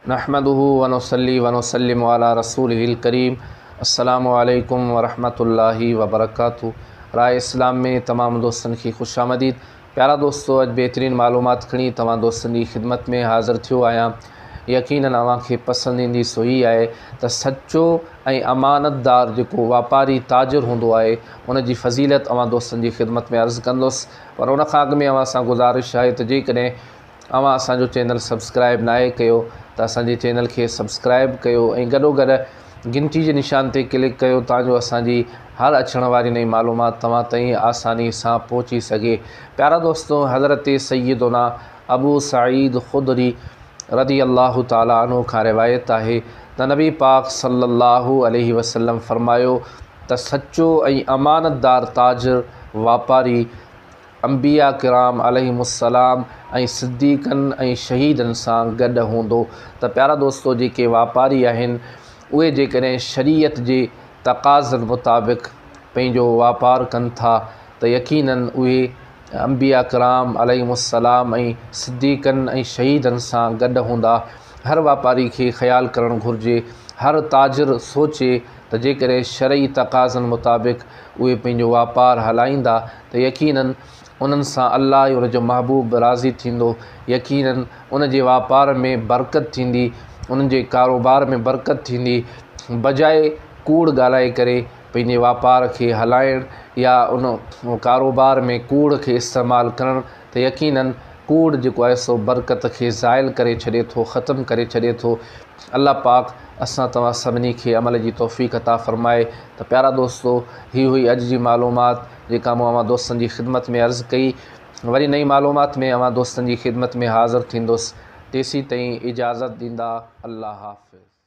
नहमदुहु व नुसल्ली व नुसल्लिमु अला रसूलिहिल करीम। अस्सलामु अलैकुम व रहमतुल्लाहि व बरकातुहू। राय इस्लाम में तमाम दोस्तन की खुशामदीद। प्यारा दोस्तों, अज बेहतरीन मालूमात खणी तमाम दोस्तन की खिदमत में हाज़िर थियो आहियां। यकीनन अव्हांखे पसंद ईंदी सो ही आहे त सच्चो ऐं अमानतदार जेको वापारी ताजिर हूंदो आहे उन जी फ़ज़ीलत अव्हां दोस्तन की खिदमत में अर्ज़ु कंदुसि। पर उन खां अॻु में अव्हां सां गुज़ारिश आहे त जेकॾहिं अव्हां असांजो चैनल सब्सक्राइब नाहे कयो त असांजे चैनल खे सब्सक्राइब कयो ऐं गॾोगॾु घंटी जे निशान ते क्लिक कयो ताजो असांजी हर अचण वारी नई मालूमात तव्हां ताईं आसानी सां पहुची सघे। प्यारा दोस्तों, हज़रत सैयदना अबू सईद ख़ुदरी रदी अल्लाह ताला अन्हु खां रिवायत आहे त नबी पाक सल्लल्लाहु अलैहि वसल्लम फरमायो त सच्चो ऐं अमानतदार ताजिर वापारी अंबिया किराम अलैहिमुस्सलाम ऐं सिद्दीक़नि ऐं शहीदनि सां गॾु हूंदो। त प्यारा दोस्तों, जेके वापारी आहिनि उहे जेकॾहिं शरीयत जे तक़ाज़नि मुताबिक़ पंहिंजो वापारु कनि था त यकीनन उहे अंबिया किराम अलैहिमुस्सलाम ऐं सिद्दीक़नि ऐं शहीदनि सां गॾु हूंदा। हर वापारी खे ख़्यालु करणु घुरिजे, हर ताजिर सोचे त जेकॾहिं शरई तक़ाज़नि मुताबिक़ उहे पंहिंजो वापारु हलाईंदा त यकीनन उन्हनि सां अल्लाह ऐं उनजो महबूब राज़ी थींदो। यकीनन उन जे वापार में बरकत थींदी, उन्हनि जे कारोबार में बरकत थींदी। बजाए कूड़ ॻाल्हाए करे पंहिंजे वापार खे हलाइण या उन कारोबार में कूड़ खे इस्तेमालु करणु त यकीनन कूड़ जेको आहे सो बरकत खे ज़ाइल करे छॾे थो, ख़तमु करे छॾे थो। अल्लाह पाक असां तव्हां सभिनी खे अमल जी तौफ़ीक़ अता फ़रमाए। त प्यारा दोस्तों, ही हुई अॼु जी मालूमात जेका मूं अव्हां दोस्तनि जी ख़िदमत में अर्ज़ु कई। वरी नई मालूमात में अव्हां दोस्तनि जी ख़िदमत में हाज़िर थींदुसि। तेसीं ताईं इजाज़त ॾींदा। अल्लाह हाफ़िज़।